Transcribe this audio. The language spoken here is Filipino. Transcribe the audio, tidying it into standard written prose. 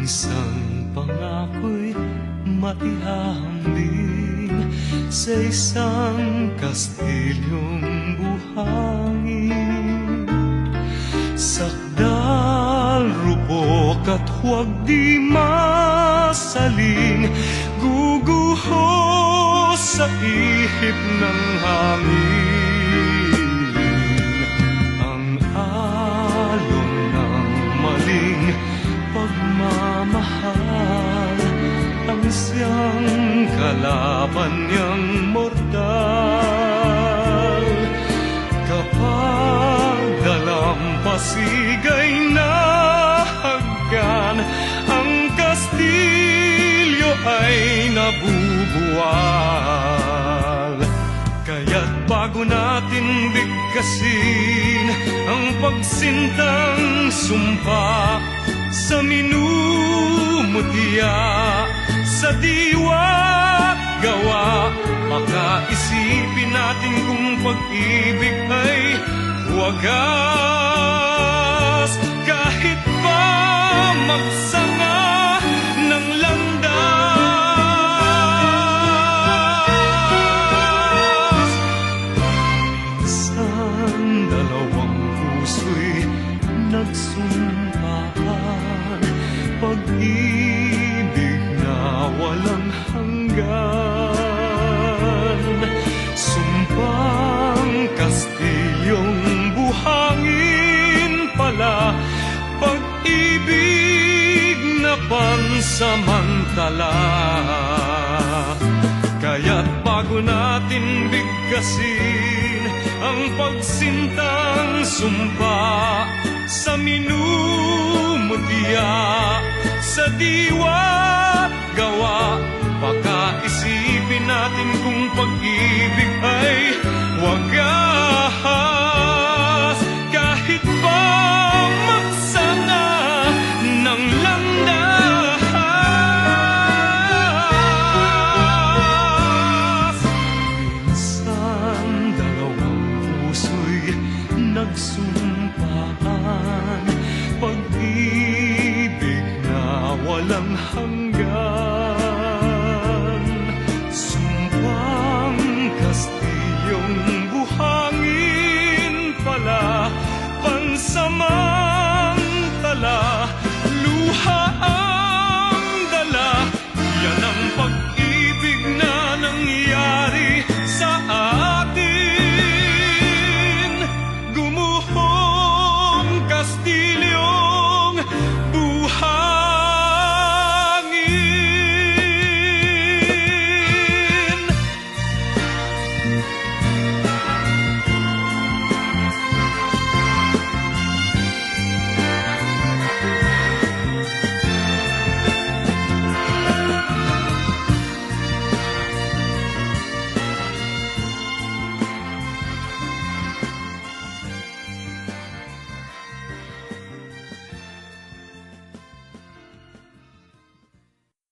Isang pangako'y maihahambing sa isang kastilyong buhangin. Sakdal, rupok at huwag di masaling, guguho sa ihip ng hangin. Ang alon ng maling pagmamahal, ang siyang kalaban niyang mortal. Kapag dalampasigay na haggan, ang kastilyo ay nabubuwal. Kaya't bago natin bigkasin ang pagsintang sumpa sa minumutya, sa diwa gawa, makaisipin natin kung pag-ibig ay wagas. Kahit pa magsanga ng landas, isang dalawang puso'y nagsumpaan, pag-ibig na walang hanggan. Sumpang kastilyong buhangin pala, pag-ibig na pansamantala. Kaya't bago natin bigkasin ang pagsintang sumpa sa minumutya, sa diwa't gawa, pakaisipin natin kung pag-ibig ay wagas. Kahit pa magsanga ng landas, minsan dalawang puso'y nagsumpaan, pag-ibig na walang hanggan.